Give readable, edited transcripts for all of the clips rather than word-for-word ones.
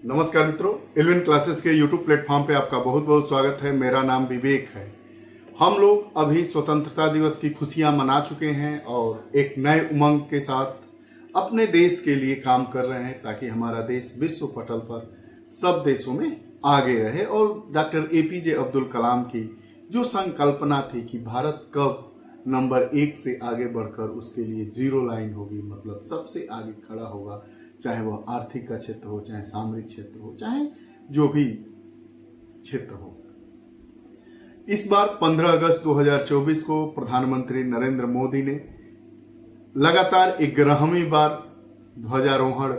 नमस्कार मित्रों, Elvin classes के यूट्यूब प्लेटफॉर्म पे आपका बहुत बहुत स्वागत है। मेरा नाम विवेक है। हम लोग अभी स्वतंत्रता दिवस की खुशियां मना चुके हैं और एक नए उमंग के साथ अपने देश के लिए काम कर रहे हैं ताकि हमारा देश विश्व पटल पर सब देशों में आगे रहे। और डॉक्टर एपीजे अब्दुल कलाम की जो संकल्पना थी कि भारत कब नंबर 1 से आगे बढ़कर उसके लिए जीरो लाइन होगी, मतलब सबसे आगे खड़ा होगा, चाहे वह आर्थिक का क्षेत्र हो, चाहे सामरिक क्षेत्र हो, चाहे जो भी क्षेत्र हो। इस बार 15 अगस्त 2024 को प्रधानमंत्री नरेंद्र मोदी ने लगातार 11वीं बार ध्वजारोहण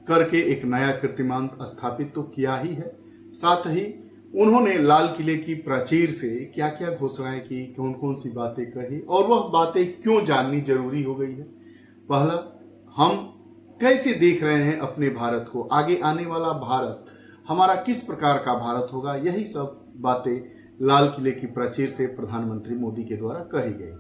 करके एक नया कीर्तिमान स्थापित तो किया ही है, साथ ही उन्होंने लाल किले की प्राचीर से क्या क्या घोषणाएं की, कौन कौन सी बातें कही और वह बातें क्यों जाननी जरूरी हो गई है। पहला, हम कैसे देख रहे हैं अपने भारत को, आगे आने वाला भारत हमारा किस प्रकार का भारत होगा, यही सब बातें लाल किले की प्राचीर से प्रधानमंत्री मोदी के द्वारा कही गई।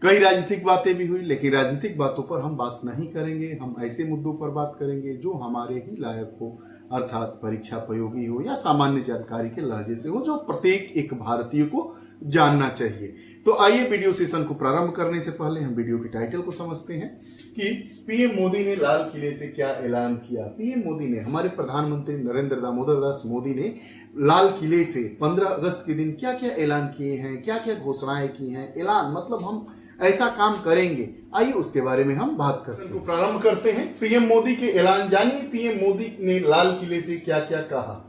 कई राजनीतिक बातें भी हुई, लेकिन राजनीतिक बातों पर हम बात नहीं करेंगे। हम ऐसे मुद्दों पर बात करेंगे जो हमारे ही लायक हो, अर्थात परीक्षा प्रयोगी हो या सामान्य जानकारी के लहजे से हो, जो प्रत्येक एक भारतीय को जानना चाहिए। तो आइए वीडियो सेशन को प्रारंभ करने से पहले हम वीडियो की टाइटल को समझते हैं कि पीएम मोदी ने लाल किले से क्या ऐलान किया। पीएम मोदी ने, हमारे प्रधानमंत्री नरेंद्र दामोदर दास मोदी ने लाल किले से 15 अगस्त के दिन क्या क्या ऐलान किए हैं, क्या क्या घोषणाएं की हैं। ऐलान मतलब हम ऐसा काम करेंगे, आइए उसके बारे में हम बात करते हैं। तो प्रारंभ करते हैं पीएम मोदी के ऐलान। जानिए पीएम मोदी ने लाल किले से क्या क्या कहा।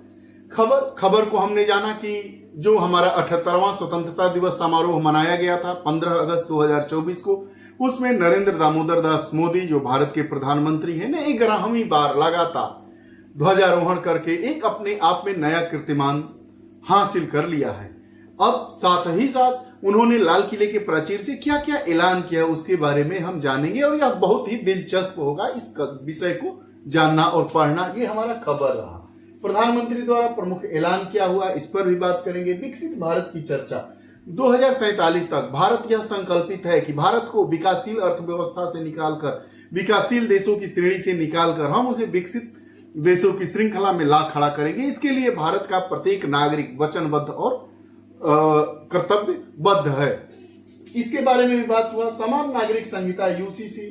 खबर को हमने जाना कि जो हमारा 78वां स्वतंत्रता दिवस समारोह मनाया गया था 15 अगस्त 2024 को, उसमें नरेंद्र दामोदर दास मोदी जो भारत के प्रधानमंत्री हैं ने 11वीं बार लगातार ध्वजारोहण करके एक अपने आप में नया कीर्तिमान हासिल कर लिया है। अब साथ ही साथ उन्होंने लाल किले के प्राचीर से क्या क्या ऐलान किया उसके बारे में हम जानेंगे और यह बहुत ही दिलचस्प होगा। इस विषय को जानना और पढ़ना, ये हमारा खबर रहा। प्रधानमंत्री द्वारा प्रमुख ऐलान क्या हुआ, इस पर भी बात करेंगे। विकसित भारत की चर्चा। 2047 तक भारत यह संकल्पित है कि भारत को विकासशील अर्थव्यवस्था से निकालकर, विकासशील देशों की श्रेणी से निकालकर हम उसे विकसित देशों की श्रृंखला में ला खड़ा करेंगे। इसके लिए भारत का प्रत्येक नागरिक वचनबद्ध और कर्तव्यबद्ध है। इसके बारे में भी बात हुआ। समान नागरिक संहिता यूसीसी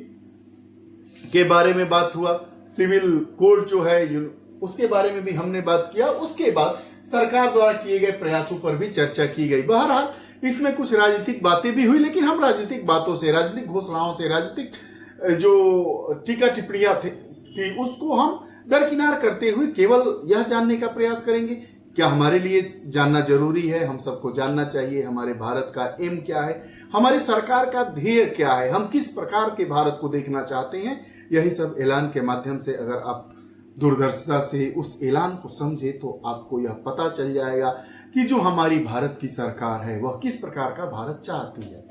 के बारे में बात हुआ। सिविल कोड जो है उसके बारे में भी हमने बात किया। उसके बाद सरकार द्वारा किए गए प्रयासों पर भी चर्चा की गई। बहरहाल इसमें कुछ राजनीतिक बातें भी हुई, लेकिन हम राजनीतिक बातों से, राजनीतिक घोषणाओं से, राजनीतिक जो टीका टिप्पणियां थी उसको हम दरकिनार करते हुए केवल यह जानने का प्रयास करेंगे क्या हमारे लिए जानना जरूरी है, हम सबको जानना चाहिए हमारे भारत का एम क्या है, हमारी सरकार का ध्येय क्या है, हम किस प्रकार के भारत को देखना चाहते हैं। यही सब ऐलान के माध्यम से अगर आप दूरदर्शिता से उस ऐलान को समझे तो आपको यह पता चल जाएगा कि जो हमारी भारत की सरकार है वह किस प्रकार का भारत चाहती है।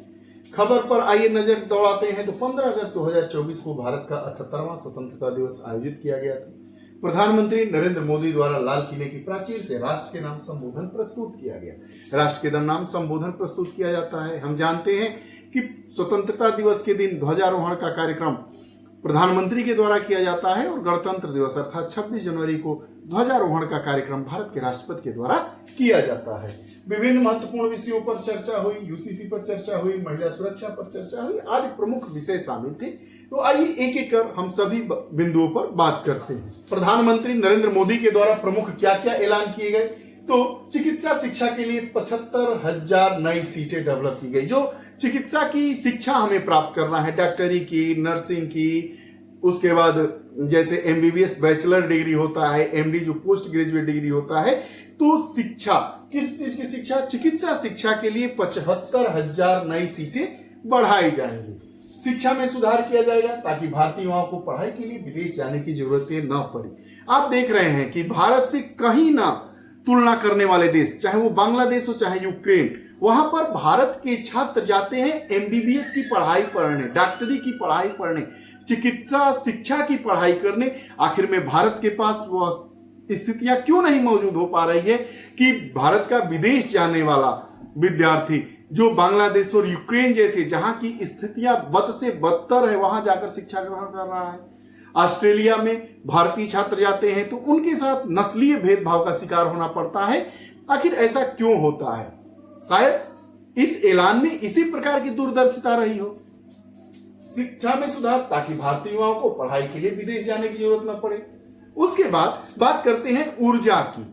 खबर पर आइए नजर दौड़ाते हैं। तो 15 अगस्त 2024 को भारत का 78वां स्वतंत्रता दिवस आयोजित किया गया था। प्रधानमंत्री नरेंद्र मोदी द्वारा लाल किले की प्राचीर से राष्ट्र के नाम संबोधन प्रस्तुत किया गया। राष्ट्र के नाम संबोधन प्रस्तुत किया जाता है। हम जानते हैं कि स्वतंत्रता दिवस के दिन ध्वजारोहण का कार्यक्रम प्रधानमंत्री के द्वारा किया जाता है और गणतंत्र दिवस अर्थात 26 जनवरी को ध्वजारोहण का कार्यक्रम भारत के राष्ट्रपति के द्वारा किया जाता है। विभिन्न महत्वपूर्ण विषयों पर चर्चा हुई, यूसीसी पर चर्चा हुई, महिला सुरक्षा पर चर्चा हुई, आदि प्रमुख विषय शामिल थे। तो आइए एक एक कर हम सभी बिंदुओं पर बात करते हैं। प्रधानमंत्री नरेंद्र मोदी के द्वारा प्रमुख क्या क्या ऐलान किए गए। तो चिकित्सा शिक्षा के लिए 75,000 नई सीटें डेवलप की गई। जो चिकित्सा की शिक्षा हमें प्राप्त करना है, डॉक्टरी की, नर्सिंग की, उसके बाद जैसे एमबीबीएस बैचलर डिग्री होता है, एमडी जो पोस्ट ग्रेजुएट डिग्री होता है, तो शिक्षा किस चीज की शिक्षा, चिकित्सा शिक्षा के लिए 75,000 नई सीटें बढ़ाई जाएंगी। शिक्षा में सुधार किया जाएगा ताकि भारतीय युवाओं को पढ़ाई के लिए विदेश जाने की जरूरत न पड़े। आप देख रहे हैं कि भारत से कहीं ना तुलना करने वाले देश, चाहे वो बांग्लादेश हो चाहे यूक्रेन, वहां पर भारत के छात्र जाते हैं एमबीबीएस की पढ़ाई पढ़ने, डॉक्टरी की पढ़ाई पढ़ने, चिकित्सा शिक्षा की पढ़ाई करने। आखिर में भारत के पास वह स्थितियां क्यों नहीं मौजूद हो पा रही है कि भारत का विदेश जाने वाला विद्यार्थी जो बांग्लादेश और यूक्रेन जैसे जहां की स्थितियां बद से बदतर है वहां जाकर शिक्षा ग्रहण कर रहा है। ऑस्ट्रेलिया में भारतीय छात्र जाते हैं तो उनके साथ नस्लीय भेदभाव का शिकार होना पड़ता है। आखिर ऐसा क्यों होता है? शायद इस ऐलान में इसी प्रकार की दूरदर्शिता रही हो। शिक्षा में सुधार ताकि भारतीय युवाओं को पढ़ाई के लिए विदेश जाने की जरूरत न पड़े। उसके बाद बात करते हैं ऊर्जा की।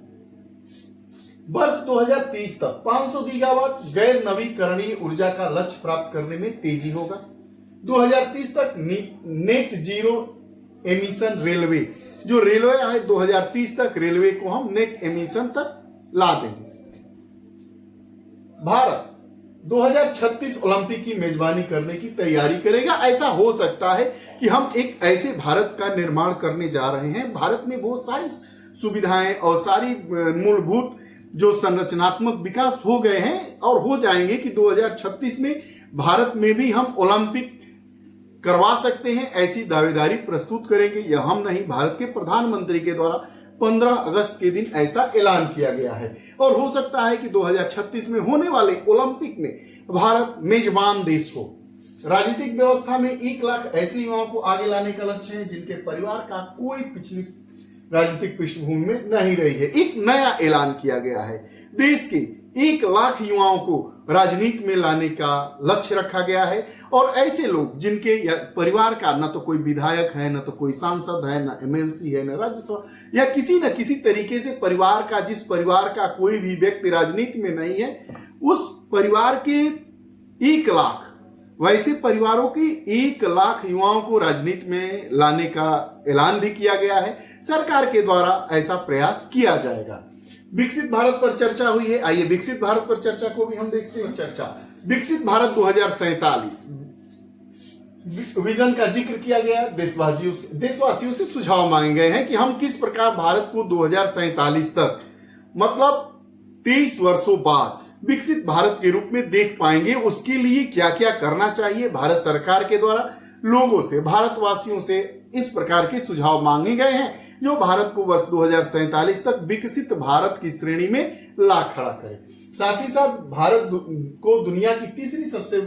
वर्ष 2030 तक 500 गीगावाट गैर नवीकरणीय ऊर्जा का लक्ष्य प्राप्त करने में तेजी होगा। 2030 तक नेट जीरो एमिशन रेलवे, जो रेलवे है 2030 तक रेलवे को हम नेट एमिशन तक ला देंगे। भारत 2036 ओलंपिक की मेजबानी करने की तैयारी करेगा। ऐसा हो सकता है कि हम एक ऐसे भारत का निर्माण करने जा रहे हैं, भारत में बहुत सारी सुविधाएं और सारी मूलभूत जो संरचनात्मक विकास हो गए हैं और हो जाएंगे कि 2036 में भारत में भी हम ओलंपिक करवा सकते हैं। ऐसी दावेदारी प्रस्तुत करेंगे। यह हम नहीं, भारत के प्रधानमंत्री के द्वारा 15 अगस्त के दिन ऐसा ऐलान किया गया है। और हो सकता है कि 2036 में होने वाले ओलंपिक में भारत मेजबान देश हो। राजनीतिक व्यवस्था में 1 लाख ऐसे युवाओं को आगे लाने का लक्ष्य है जिनके परिवार का कोई पिछली राजनीतिक पृष्ठभूमि में नहीं रही है। एक नया ऐलान किया गया है। देश के 1 लाख युवाओं को राजनीति में लाने का लक्ष्य रखा गया है। और ऐसे लोग जिनके परिवार का न तो कोई विधायक है, न तो कोई सांसद है, न एमएलसी है, न राज्यसभा, या किसी न किसी तरीके से परिवार का, जिस परिवार का कोई भी व्यक्ति राजनीति में नहीं है, उस परिवार के 1 लाख, वैसे परिवारों के 1 लाख युवाओं को राजनीति में लाने का ऐलान भी किया गया है। सरकार के द्वारा ऐसा प्रयास किया जाएगा। विकसित भारत पर चर्चा हुई है। आइए विकसित भारत पर चर्चा को भी हम देखते हैं। चर्चा विकसित भारत 2047 विजन का जिक्र किया गया। देशवासियों से सुझाव मांगे गए हैं कि हम किस प्रकार भारत को 2047 तक, मतलब 23 वर्षों बाद विकसित भारत के रूप में देख पाएंगे। उसके लिए क्या क्या करना चाहिए। भारत सरकार के द्वारा लोगों से, भारतवासियों से इस प्रकार के सुझाव मांगे गए हैं जो भारत को वर्ष 2047 तक विकसित भारत की श्रेणी में ला खड़ा करे। साथ ही साथ भारत को दुनिया की तीसरी सबसे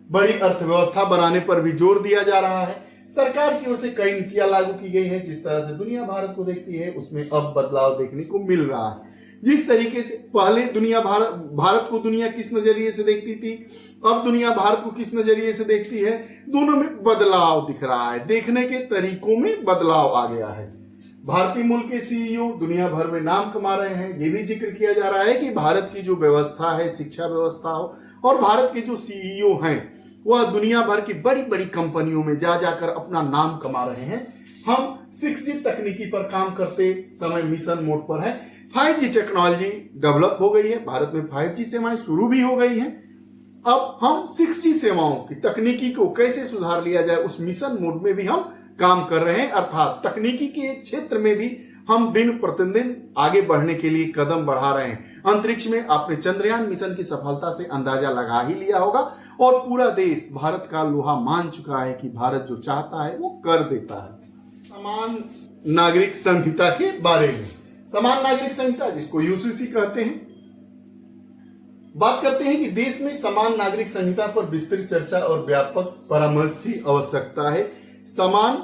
बड़ी अर्थव्यवस्था बनाने पर भी जोर दिया जा रहा है। सरकार की ओर से कई नीतियां लागू की गई हैं। जिस तरह से दुनिया भारत को देखती है उसमें अब बदलाव देखने को मिल रहा है। जिस तरीके से पहले दुनिया भारत को दुनिया किस नजरिए से देखती थी, अब दुनिया भारत को किस नजरिए से देखती है, दोनों में बदलाव दिख रहा है। देखने के तरीकों में बदलाव आ गया है। भारतीय मूल के सीईओ दुनिया भर में नाम कमा रहे हैं। यह भी जिक्र किया जा रहा है कि भारत की जो व्यवस्था है, शिक्षा व्यवस्था हो, और भारत के जो सीईओ हैं वह दुनिया भर की बड़ी बड़ी कंपनियों में जा जाकर अपना नाम कमा रहे हैं। हम 6G तकनीकी पर काम करते समय मिशन मोड पर है। 5G टेक्नोलॉजी डेवलप हो गई है। भारत में 5G सेवाएं शुरू भी हो गई हैं। अब हम 6G सेवाओं की तकनीकी को कैसे सुधार लिया जाए, उस मिशन मोड में भी हम काम कर रहे हैं। अर्थात तकनीकी के क्षेत्र में भी हम दिन प्रतिदिन आगे बढ़ने के लिए कदम बढ़ा रहे हैं। अंतरिक्ष में आपने चंद्रयान मिशन की सफलता से अंदाजा लगा ही लिया होगा और पूरा देश भारत का लोहा मान चुका है कि भारत जो चाहता है वो कर देता है। समान नागरिक संहिता के बारे में, समान नागरिक संहिता जिसको यूसीसी कहते हैं, बात करते हैं कि देश में समान नागरिक संहिता पर विस्तृत चर्चा और व्यापक परामर्श की आवश्यकता है। समान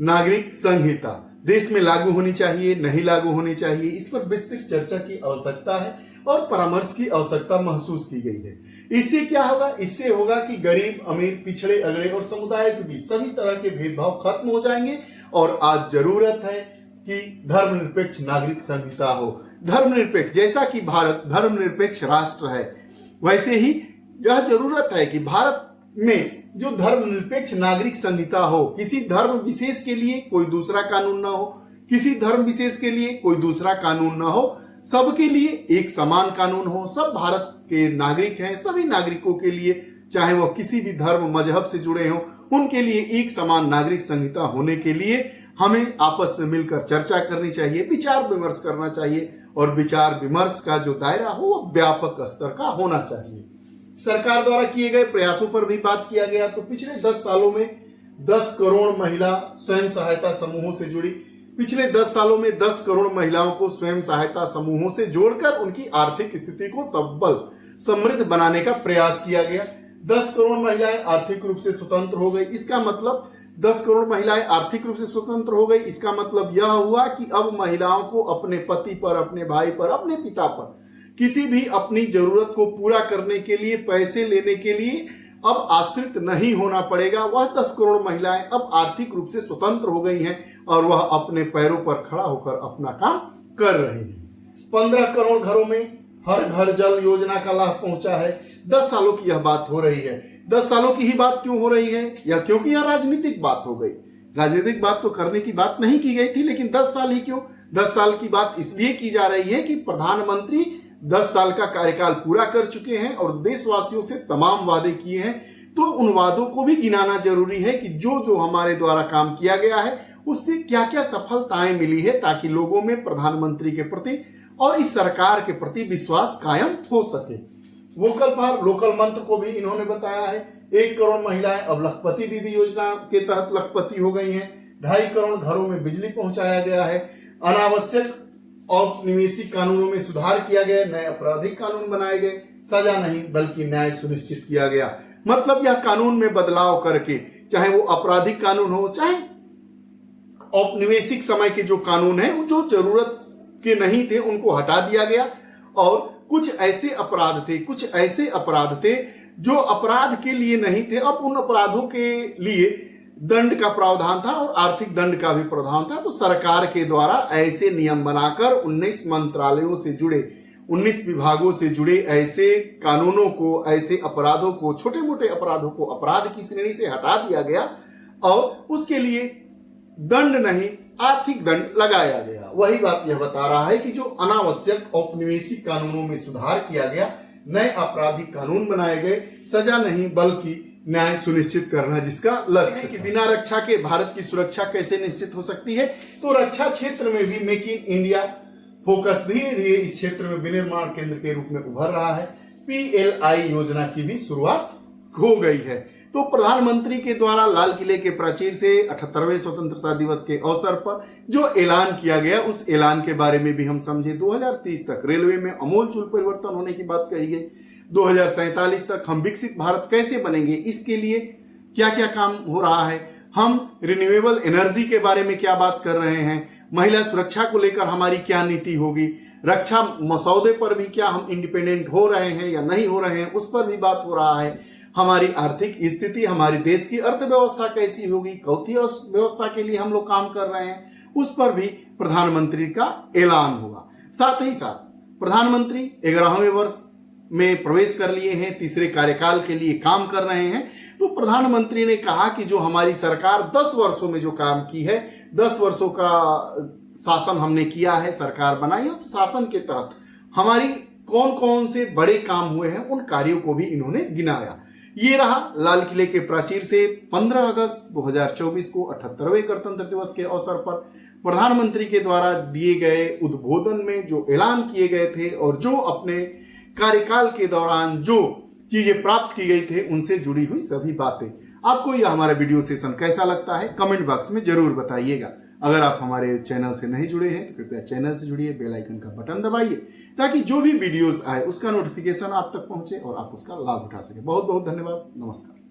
नागरिक संहिता देश में लागू होनी चाहिए, नहीं लागू होनी चाहिए, इस पर विस्तृत चर्चा की आवश्यकता है और परामर्श की आवश्यकता महसूस की गई है। इससे क्या होगा? इससे होगा कि गरीब, अमीर, पिछड़े, अगड़े और समुदाय के बीच सभी तरह के भेदभाव खत्म हो जाएंगे। और आज जरूरत है कि धर्मनिरपेक्ष नागरिक संहिता हो। धर्मनिरपेक्ष, जैसा कि भारत धर्मनिरपेक्ष राष्ट्र है, वैसे ही यह जरूरत है कि भारत में जो धर्मनिरपेक्ष नागरिक संहिता हो, किसी धर्म विशेष के लिए कोई दूसरा कानून ना हो, किसी धर्म विशेष के लिए कोई दूसरा कानून ना हो, सबके लिए एक समान कानून हो। सब भारत के नागरिक हैं, सभी नागरिकों के लिए, चाहे वो किसी भी धर्म मजहब से जुड़े हों, उनके लिए एक समान नागरिक संहिता होने के लिए हमें आपस में मिलकर चर्चा करनी चाहिए, विचार विमर्श करना चाहिए और विचार विमर्श का जो दायरा हो वो व्यापक स्तर का होना चाहिए। सरकार द्वारा किए गए प्रयासों पर भी बात किया गया तो पिछले 10 सालों में 10 करोड़ महिला स्वयं सहायता समूहों से जुड़ी। पिछले 10 सालों में 10 करोड़ महिलाओं को स्वयं सहायता समूहों से जोड़कर उनकी आर्थिक स्थिति को सबल समृद्ध बनाने का प्रयास किया गया। 10 करोड़ महिलाएं आर्थिक रूप से स्वतंत्र हो गई। इसका मतलब 10 करोड़ महिलाएं आर्थिक रूप से स्वतंत्र हो गई। इसका मतलब यह हुआ कि अब महिलाओं को अपने पति पर, अपने भाई पर, अपने पिता पर किसी भी अपनी जरूरत को पूरा करने के लिए, पैसे लेने के लिए अब आश्रित नहीं होना पड़ेगा। वह 10 करोड़ महिलाएं अब आर्थिक रूप से स्वतंत्र हो गई हैं और वह अपने पैरों पर खड़ा होकर अपना काम कर रही हैं। 15 करोड़ घरों में हर घर जल योजना का लाभ पहुंचा है। 10 सालों की यह बात हो रही है। 10 सालों की ही बात क्यों हो रही है? या क्योंकि यह राजनीतिक बात हो गई। राजनीतिक बात तो करने की बात नहीं की गई थी, लेकिन 10 साल ही क्यों? 10 साल की बात इसलिए की जा रही है कि प्रधानमंत्री 10 साल का कार्यकाल पूरा कर चुके हैं और देशवासियों से तमाम वादे किए हैं। तो उन वादों को भी गिनाना जरूरी है कि जो जो हमारे द्वारा काम किया गया है उससे क्या क्या सफलताएं मिली है, ताकि लोगों में प्रधानमंत्री के प्रति और इस सरकार के प्रति विश्वास कायम हो सके। वोकल फॉर लोकल मंत्र को भी इन्होंने बताया है। 1 करोड़ महिलाएं अब लखपति दीदी योजना के तहत लखपति हो गई हैं। 2.5 करोड़ घरों में बिजली पहुंचाया गया है। अनावश्यक औपनिवेशिक कानूनों में सुधार किया गया, नए आपराधिक कानून बनाए गए, सजा नहीं बल्कि न्याय सुनिश्चित किया गया। मतलब यह कानून में बदलाव करके, चाहे वो आपराधिक कानून हो, चाहे औपनिवेशिक समय के जो कानून है, जो जरूरत के नहीं थे उनको हटा दिया गया और कुछ ऐसे अपराध थे जो अपराध के लिए नहीं थे, अब उन अपराधों के लिए दंड का प्रावधान था और आर्थिक दंड का भी प्रावधान था। तो सरकार के द्वारा ऐसे नियम बनाकर 19 मंत्रालयों से जुड़े, 19 विभागों से जुड़े ऐसे कानूनों को, ऐसे अपराधों को, छोटे मोटे अपराधों को अपराध की श्रेणी से हटा दिया गया और उसके लिए दंड नहीं, आर्थिक दंड लगाया गया। वही बात यह बता रहा है कि जो अनावश्यक औपनिवेशिक कानूनों में सुधार किया गया, नए आपराधिक कानून बनाए गए, सजा नहीं बल्कि न्याय सुनिश्चित करना जिसका लक्ष्य है कि बिना रक्षा के भारत की सुरक्षा कैसे निश्चित हो सकती है। तो रक्षा क्षेत्र में भी मेक इन इंडिया फोकस धीरे धीरे इस क्षेत्र में विनिर्माण केंद्र के रूप में उभर रहा है। PLI योजना की भी शुरुआत हो गई है। तो प्रधानमंत्री के द्वारा लाल किले के प्राचीर से 78वें स्वतंत्रता दिवस के अवसर पर जो ऐलान किया गया, उस ऐलान के बारे में भी हम समझे। 2030 तक रेलवे में आमूलचूल परिवर्तन होने की बात कही गई। 2047 तक हम विकसित भारत कैसे बनेंगे, इसके लिए क्या क्या काम हो रहा है। हम रिन्यूएबल एनर्जी के बारे में क्या बात कर रहे हैं, महिला सुरक्षा को लेकर हमारी क्या नीति होगी, रक्षा मसौदे पर भी क्या हम इंडिपेंडेंट हो रहे हैं या नहीं हो रहे हैं, उस पर भी बात हो रहा है। हमारी आर्थिक स्थिति, हमारी देश की अर्थव्यवस्था कैसी होगी, कौथी व्यवस्था के लिए हम लोग काम कर रहे हैं, उस पर भी प्रधानमंत्री का ऐलान होगा। साथ ही साथ प्रधानमंत्री 11वें वर्ष में प्रवेश कर लिए हैं, तीसरे कार्यकाल के लिए काम कर रहे हैं। तो प्रधानमंत्री ने कहा कि जो हमारी सरकार 10 वर्षों में जो काम की है, 10 वर्षों का शासन हमने किया है, सरकार बनाई है, तो शासन के तहत हमारी कौन कौन से बड़े काम हुए हैं, उन कार्यों को भी इन्होंने गिनाया। ये रहा लाल किले के प्राचीर से 15 अगस्त 2024 को 78वें गणतंत्र दिवस के अवसर पर प्रधानमंत्री के द्वारा दिए गए उद्बोधन में जो ऐलान किए गए थे और जो अपने कार्यकाल के दौरान जो चीजें प्राप्त की गई थे, उनसे जुड़ी हुई सभी बातें। आपको यह हमारा वीडियो सेशन कैसा लगता है कमेंट बॉक्स में जरूर बताइएगा। अगर आप हमारे चैनल से नहीं जुड़े हैं तो कृपया चैनल से जुड़िए, बेल आइकन का बटन दबाइए ताकि जो भी वीडियोस आए उसका नोटिफिकेशन आप तक पहुंचे और आप उसका लाभ उठा सके। बहुत बहुत धन्यवाद। नमस्कार।